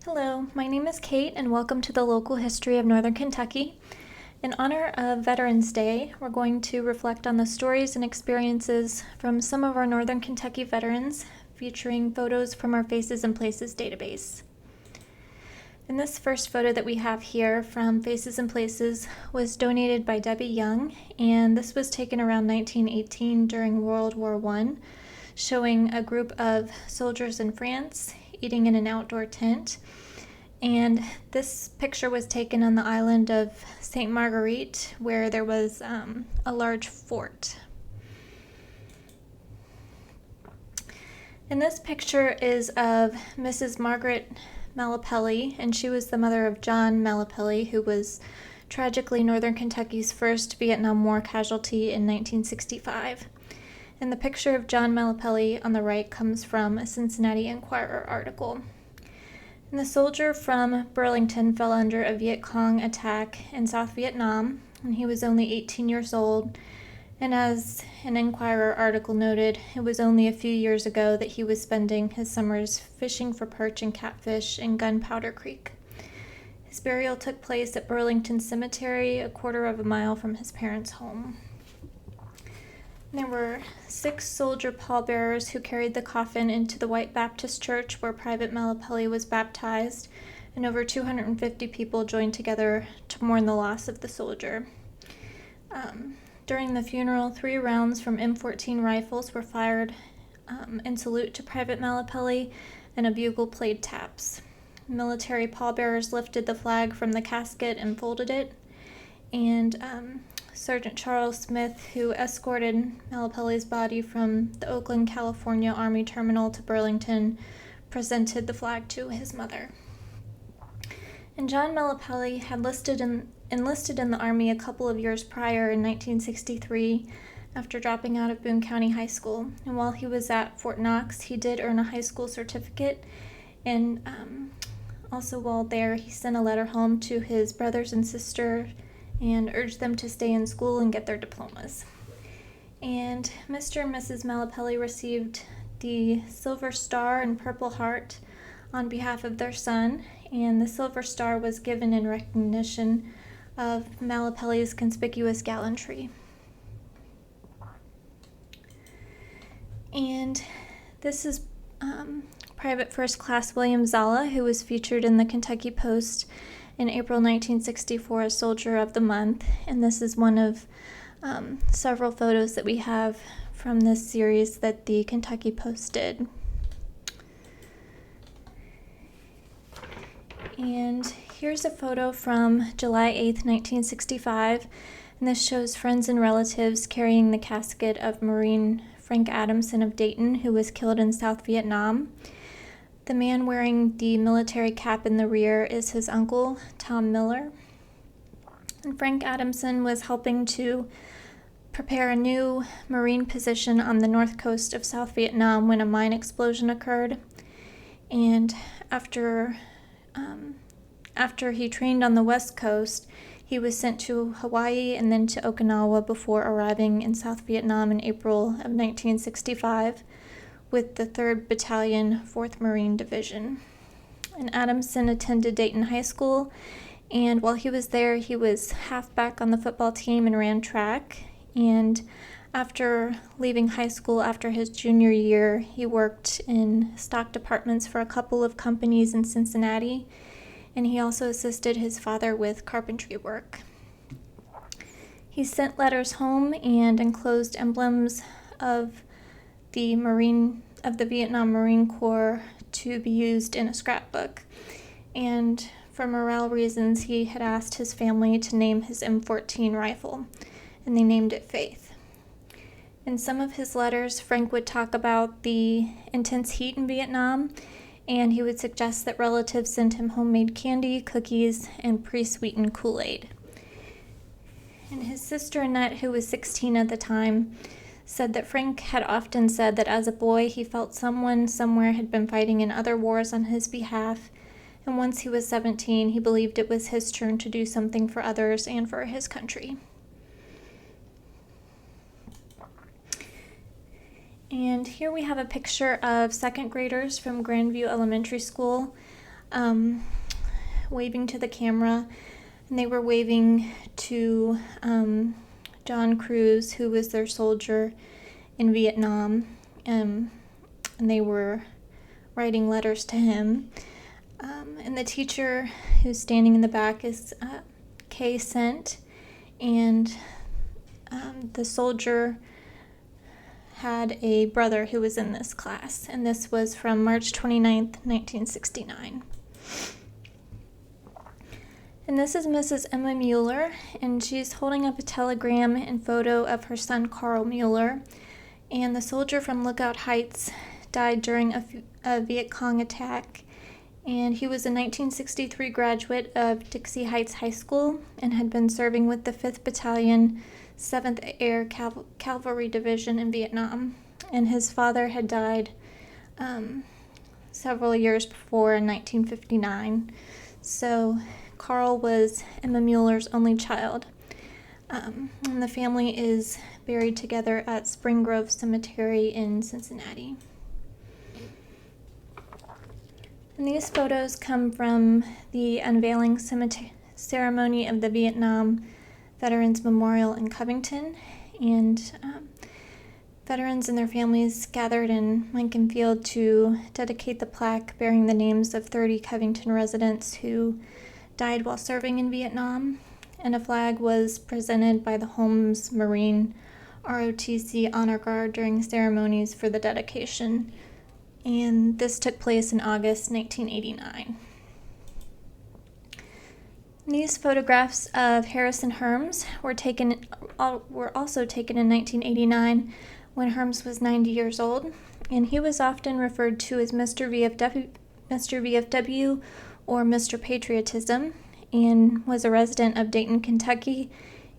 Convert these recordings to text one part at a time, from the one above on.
Hello, my name is Kate, and welcome to the Local History of Northern Kentucky. In honor of Veterans Day, we're going to reflect on the stories and experiences from some of our Northern Kentucky veterans, featuring photos from our Faces and Places database. And this first photo that we have here from Faces and Places was donated by Debbie Young, and this was taken around 1918 during World War I, showing a group of soldiers in France eating in an outdoor tent. And this picture was taken on the island of St. Marguerite, where there was a large fort. And this picture is of Mrs. Margaret Malapelli, and she was the mother of John Malapelli, who was tragically Northern Kentucky's first Vietnam War casualty in 1965. And the picture of John Malapelli on the right comes from a Cincinnati Enquirer article. And the soldier from Burlington fell under a Viet Cong attack in South Vietnam, and he was only 18 years old. And as an Enquirer article noted, it was only a few years ago that he was spending his summers fishing for perch and catfish in Gunpowder Creek. His burial took place at Burlington Cemetery, a quarter of a mile from his parents' home. There were 6 soldier pallbearers who carried the coffin into the White Baptist Church where Private Malapelli was baptized, and over 250 people joined together to mourn the loss of the soldier. During the funeral, 3 rounds from M14 rifles were fired in salute to Private Malapelli, and a bugle played taps. Military pallbearers lifted the flag from the casket and folded it, and Sergeant Charles Smith, who escorted Malapelli's body from the Oakland, California Army Terminal to Burlington, presented the flag to his mother. And John Malapelli had enlisted in the Army a couple of years prior in 1963 after dropping out of Boone County High School. And while he was at Fort Knox, he did earn a high school certificate, and also while there, he sent a letter home to his brothers and sister and urged them to stay in school and get their diplomas. And Mr. and Mrs. Malapelli received the Silver Star and Purple Heart on behalf of their son, and the Silver Star was given in recognition of Malapelli's conspicuous gallantry. And this is Private First Class William Zala, who was featured in the Kentucky Post in April 1964 as Soldier of the Month, and this is one of several photos that we have from this series that the Kentucky Post did. And here's a photo from July 8th, 1965, and this shows friends and relatives carrying the casket of Marine Frank Adamson of Dayton, who was killed in South Vietnam. The man wearing the military cap in the rear is his uncle, Tom Mueller. And Frank Adamson was helping to prepare a new Marine position on the north coast of South Vietnam when a mine explosion occurred. And after he trained on the west coast, he was sent to Hawaii and then to Okinawa before arriving in South Vietnam in April of 1965. With the 3rd Battalion, 4th Marine Division. And Adamson attended Dayton High School, and while he was there, he was halfback on the football team and ran track. And after leaving high school after his junior year, he worked in stock departments for a couple of companies in Cincinnati, and he also assisted his father with carpentry work. He sent letters home and enclosed emblems of the Vietnam Marine Corps to be used in a scrapbook. And for morale reasons, he had asked his family to name his M14 rifle, and they named it Faith. In some of his letters, Frank would talk about the intense heat in Vietnam, and he would suggest that relatives send him homemade candy, cookies, and pre-sweetened Kool-Aid. And his sister Annette, who was 16 at the time, said that Frank had often said that as a boy he felt someone somewhere had been fighting in other wars on his behalf, and once he was 17 he believed it was his turn to do something for others and for his country. And here we have a picture of second graders from Grandview Elementary School. waving to the camera, and they were waving to John Cruz, who was their soldier in Vietnam, and they were writing letters to him. And the teacher who's standing in the back is Kay Sent, and the soldier had a brother who was in this class, and this was from March 29th, 1969. And this is Mrs. Emma Mueller, and she's holding up a telegram and photo of her son Carl Mueller. And the soldier from Lookout Heights died during a Viet Cong attack, and he was a 1963 graduate of Dixie Heights High School and had been serving with the 5th Battalion, 7th Air Cavalry Division in Vietnam. And his father had died several years before in 1959. So Carl was Emma Mueller's only child. And the family is buried together at Spring Grove Cemetery in Cincinnati. And these photos come from the unveiling ceremony of the Vietnam Veterans Memorial in Covington, and veterans and their families gathered in Lincoln Field to dedicate the plaque bearing the names of 30 Covington residents who died while serving in Vietnam, and a flag was presented by the Holmes Marine ROTC Honor Guard during ceremonies for the dedication, and this took place in August 1989. These photographs of Harrison Herms were also taken in 1989 when Herms was 90 years old, and he was often referred to as Mr. VFW or Mr. Patriotism, and was a resident of Dayton, Kentucky,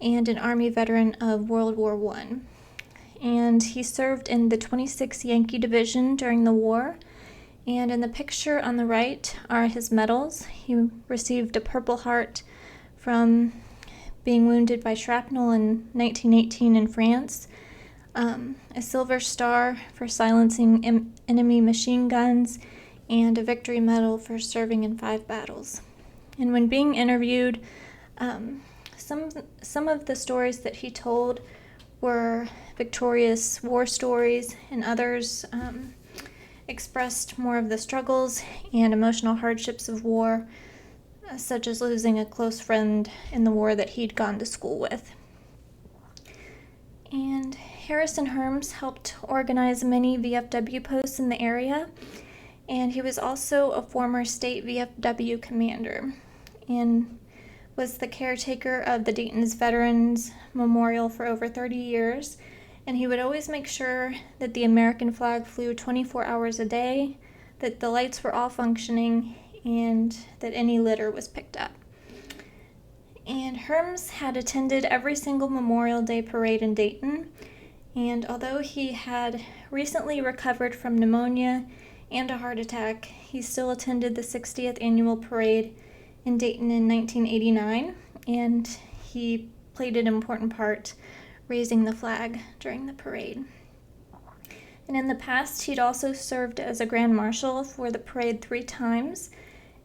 and an Army veteran of World War I. And he served in the 26th Yankee Division during the war. And in the picture on the right are his medals. He received a Purple Heart from being wounded by shrapnel in 1918 in France, a Silver Star for silencing enemy machine guns, and a Victory Medal for serving in 5 battles. And when being interviewed, some of the stories that he told were victorious war stories, and others expressed more of the struggles and emotional hardships of war, such as losing a close friend in the war that he'd gone to school with. And Harrison Herms helped organize many VFW posts in the area, and he was also a former state VFW commander and was the caretaker of the Dayton's Veterans Memorial for over 30 years, and he would always make sure that the American flag flew 24 hours a day, that the lights were all functioning, and that any litter was picked up. And Herms had attended every single Memorial Day parade in Dayton, and although he had recently recovered from pneumonia and a heart attack, he still attended the 60th annual parade in Dayton in 1989, and he played an important part raising the flag during the parade. And in the past, he'd also served as a Grand Marshal for the parade 3 times.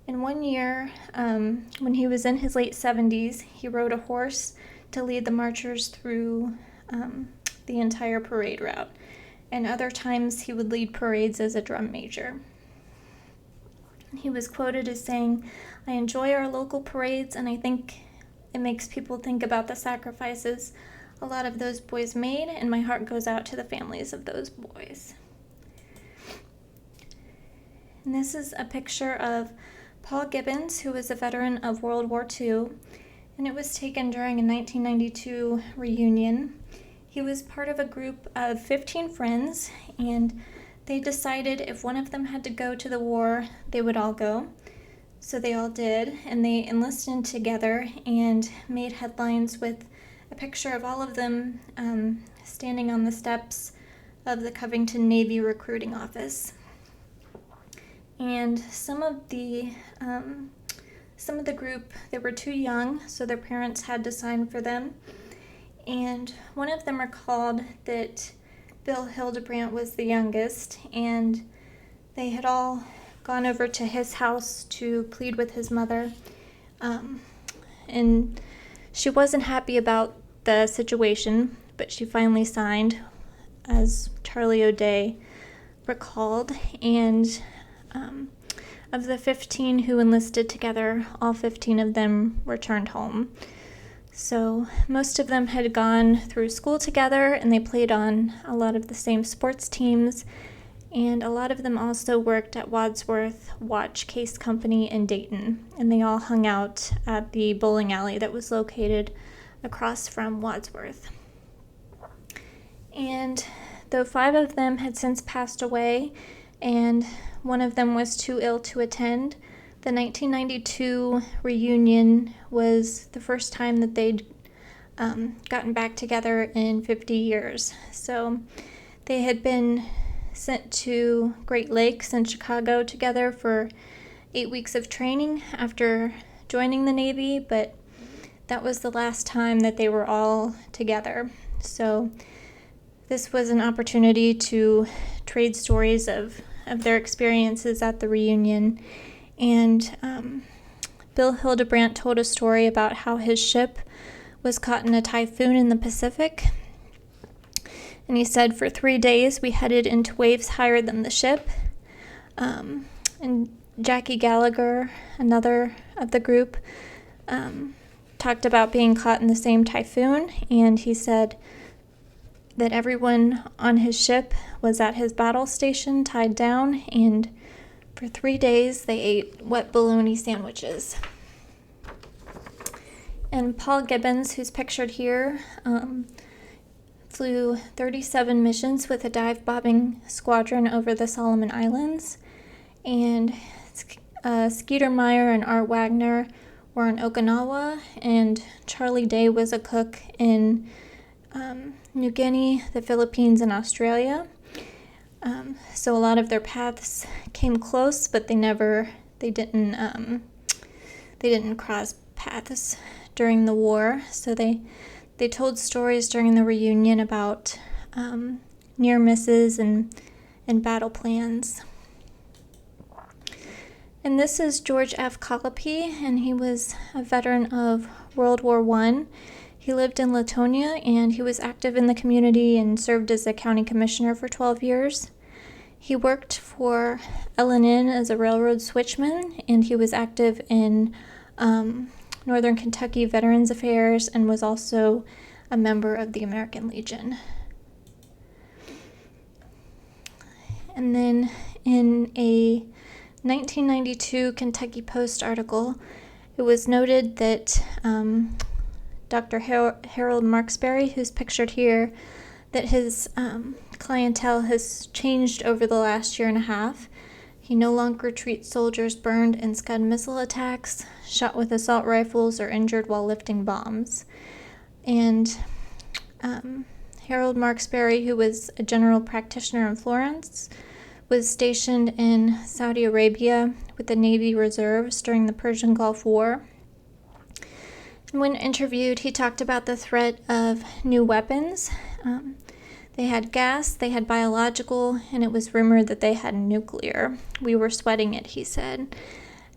And one year, when he was in his late 70s, he rode a horse to lead the marchers through the entire parade route. And other times, he would lead parades as a drum major. He was quoted as saying, "I enjoy our local parades, and I think it makes people think about the sacrifices a lot of those boys made, and my heart goes out to the families of those boys." And this is a picture of Paul Gibbons, who was a veteran of World War II, and it was taken during a 1992 reunion. He was part of a group of 15 friends, and they decided if one of them had to go to the war, they would all go. So they all did, and they enlisted together and made headlines with a picture of all of them standing on the steps of the Covington Navy recruiting office. And some of the group, they were too young, so their parents had to sign for them. And one of them recalled that Bill Hildebrandt was the youngest, and they had all gone over to his house to plead with his mother. And she wasn't happy about the situation, but she finally signed, as Charlie O'Day recalled. And of the 15 who enlisted together, all 15 of them returned home. So most of them had gone through school together, and they played on a lot of the same sports teams. And a lot of them also worked at Wadsworth Watch Case Company in Dayton, and they all hung out at the bowling alley that was located across from Wadsworth. And though 5 of them had since passed away, and one of them was too ill to attend, the 1992 reunion was the first time that they'd gotten back together in 50 years. So they had been sent to Great Lakes in Chicago together for 8 weeks of training after joining the Navy, but that was the last time that they were all together. So this was an opportunity to trade stories of their experiences at the reunion. And Bill Hildebrandt told a story about how his ship was caught in a typhoon in the Pacific. And he said, for 3 days, we headed into waves higher than the ship. And Jackie Gallagher, another of the group, talked about being caught in the same typhoon. And he said that everyone on his ship was at his battle station, tied down. And for 3 days, they ate wet bologna sandwiches. And Paul Gibbons, who's pictured here, flew 37 missions with a dive-bombing squadron over the Solomon Islands. And Skeeter Meyer and Art Wagner were in Okinawa, and Charlie Day was a cook in New Guinea, the Philippines, and Australia. So a lot of their paths came close, but they didn't cross paths during the war. So they told stories during the reunion about near misses and battle plans. And this is George F. Caulipe, and he was a veteran of World War I. He lived in Latonia, and he was active in the community and served as a county commissioner for 12 years. He worked for L&N as a railroad switchman, and he was active in Northern Kentucky Veterans Affairs and was also a member of the American Legion. And then in a 1992 Kentucky Post article, it was noted that Dr. Harold Marksberry, who's pictured here, that his clientele has changed over the last year and a half. He no longer treats soldiers burned in Scud missile attacks, shot with assault rifles, or injured while lifting bombs. And Harold Marksberry, who was a general practitioner in Florence, was stationed in Saudi Arabia with the Navy reserves during the Persian Gulf War. And when interviewed, he talked about the threat of new weapons. They had gas, they had biological, and it was rumored that they had nuclear. We were sweating it, he said.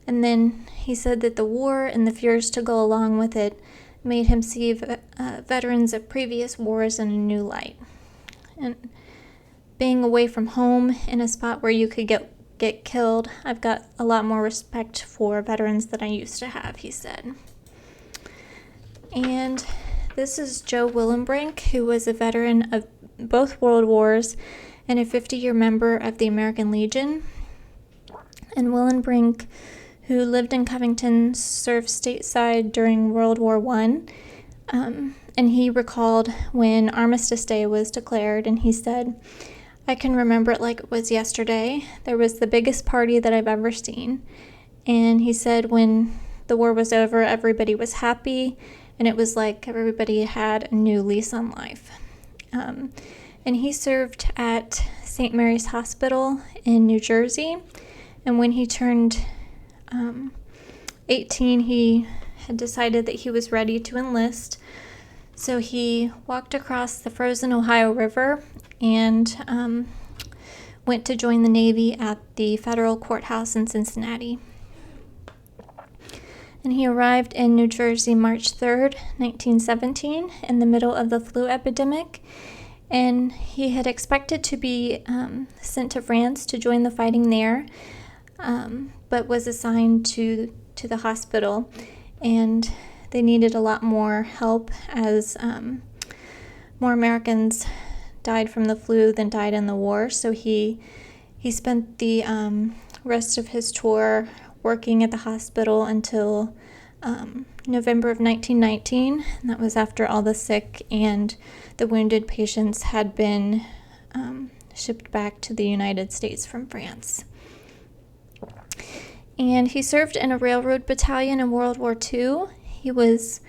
And then he said that the war and the fears to go along with it made him see veterans of previous wars in a new light. And being away from home in a spot where you could get killed, I've got a lot more respect for veterans than I used to have, he said. And this is Joe Willenbrink, who was a veteran of both World Wars and a 50-year member of the American Legion. And Willenbrink, who lived in Covington, served stateside during World War I. And he recalled when Armistice Day was declared, and he said, "I can remember it like it was yesterday. There was the biggest party that I've ever seen." And he said when the war was over, everybody was happy, and it was like everybody had a new lease on life. And he served at St. Mary's Hospital in New Jersey. And when he turned 18, he had decided that he was ready to enlist. So he walked across the frozen Ohio River and went to join the Navy at the federal courthouse in Cincinnati. And he arrived in New Jersey March 3rd, 1917, in the middle of the flu epidemic. And he had expected to be sent to France to join the fighting there, but was assigned to the hospital. And they needed a lot more help as more Americans died from the flu than died in the war. So he spent the rest of his tour working at the hospital until November of 1919, and that was after all the sick and the wounded patients had been shipped back to the United States from France. And he served in a railroad battalion in World War II. He was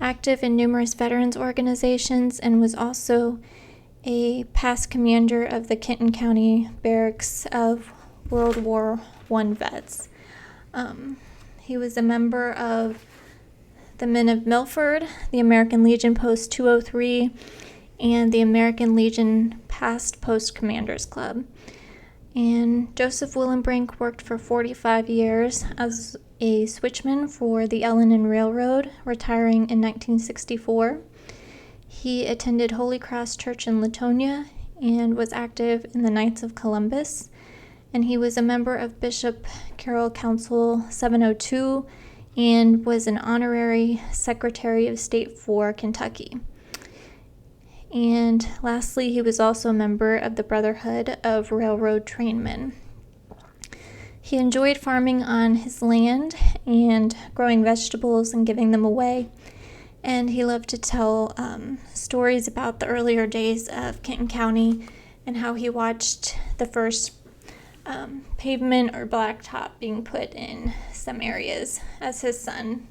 active in numerous veterans organizations and was also a past commander of the Kenton County Barracks of World War I vets. He was a member of the Men of Milford, the American Legion Post 203, and the American Legion Past Post Commanders Club. And Joseph Willenbrink worked for 45 years as a switchman for the L&N Railroad, retiring in 1964. He attended Holy Cross Church in Latonia and was active in the Knights of Columbus. And he was a member of Bishop Carroll Council 702 and was an honorary Secretary of State for Kentucky. And lastly, he was also a member of the Brotherhood of Railroad Trainmen. He enjoyed farming on his land and growing vegetables and giving them away. And he loved to tell stories about the earlier days of Kenton County and how he watched the first pavement or blacktop being put in some areas, as his son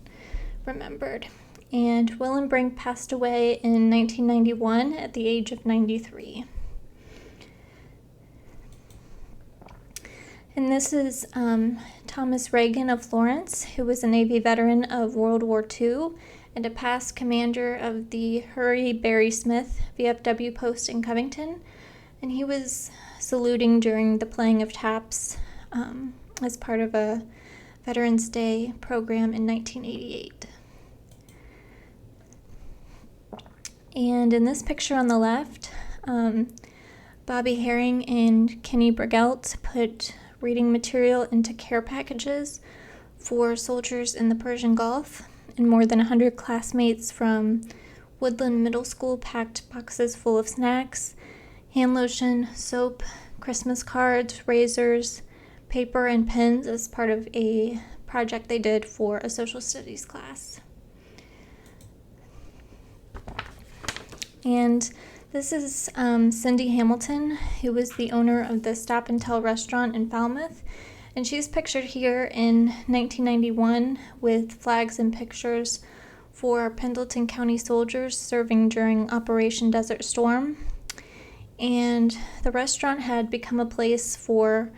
remembered. And Willenbrink passed away in 1991 at the age of 93. And this is Thomas Regan of Florence, who was a Navy veteran of World War II and a past commander of the Hurry Barry Smith VFW post in Covington. And he was saluting during the playing of taps as part of a Veterans Day program in 1988. And in this picture on the left, Bobby Herring and Kenny Brigelt put reading material into care packages for soldiers in the Persian Gulf, and more than 100 classmates from Woodland Middle School packed boxes full of snacks, hand lotion, soap, Christmas cards, razors, paper, and pens as part of a project they did for a social studies class. And this is Cindy Hamilton, who was the owner of the Stop and Tell restaurant in Falmouth. And she's pictured here in 1991 with flags and pictures for Pendleton County soldiers serving during Operation Desert Storm. And the restaurant had become a place for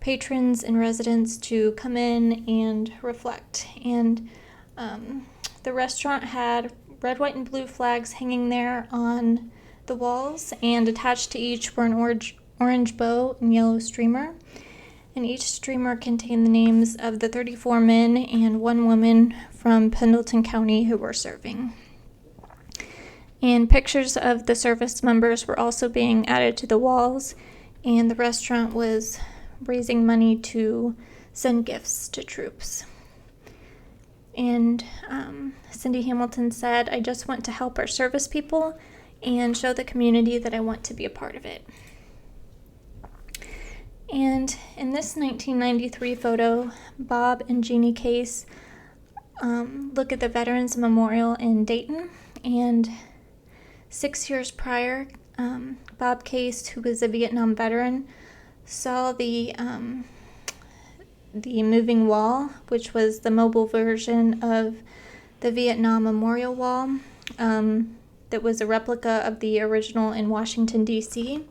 patrons and residents to come in and reflect. And the restaurant had red, white, and blue flags hanging there on the walls, and attached to each were an orange bow and yellow streamer. And each streamer contained the names of the 34 men and one woman from Pendleton County who were serving. And pictures of the service members were also being added to the walls, and the restaurant was raising money to send gifts to troops. And Cindy Hamilton said, "I just want to help our service people and show the community that I want to be a part of it." And in this 1993 photo, Bob and Jeannie Case look at the Veterans Memorial in Dayton. And 6 years prior, Bob Case, who was a Vietnam veteran, saw the moving wall, which was the mobile version of the Vietnam Memorial Wall that was a replica of the original in Washington, D.C.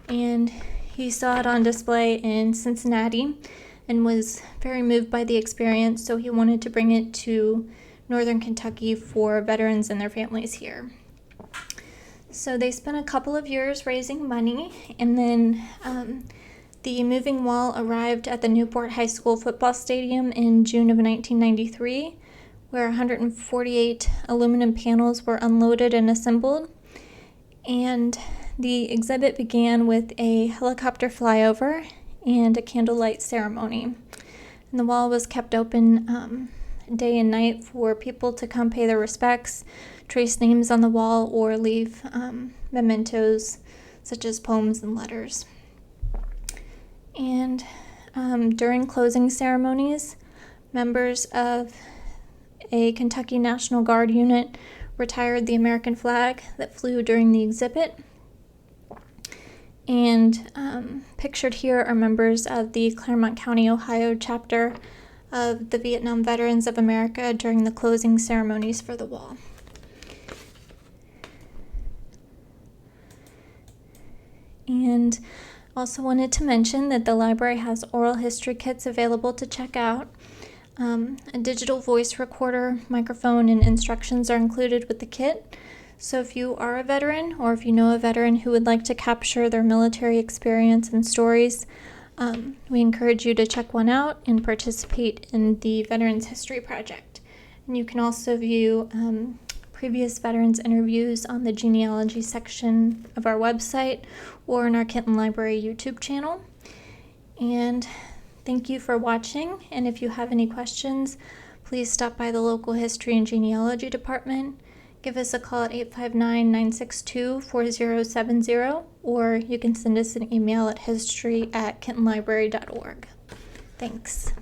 And he saw it on display in Cincinnati and was very moved by the experience, so he wanted to bring it to Northern Kentucky for veterans and their families here. So they spent a couple of years raising money, and then The moving wall arrived at the Newport High School football stadium in June of 1993, where 148 aluminum panels were unloaded and assembled. And the exhibit began with a helicopter flyover and a candlelight ceremony. And the wall was kept open day and night for people to come pay their respects, trace names on the wall, or leave mementos such as poems and letters. And during closing ceremonies, members of a Kentucky National Guard unit retired the American flag that flew during the exhibit. And pictured here are members of the Claremont County, Ohio chapter of the Vietnam Veterans of America during the closing ceremonies for the wall. And also wanted to mention that the library has oral history kits available to check out. A digital voice recorder, microphone, and instructions are included with the kit. So if you are a veteran, or if you know a veteran who would like to capture their military experience and stories, we encourage you to check one out and participate in the Veterans History Project. And you can also view previous veterans interviews on the genealogy section of our website or in our Kenton Library YouTube channel. And thank you for watching, and if you have any questions, please stop by the Local History and Genealogy Department. Give us a call at 859-962-4070, or you can send us an email at history@kentonlibrary.org. Thanks.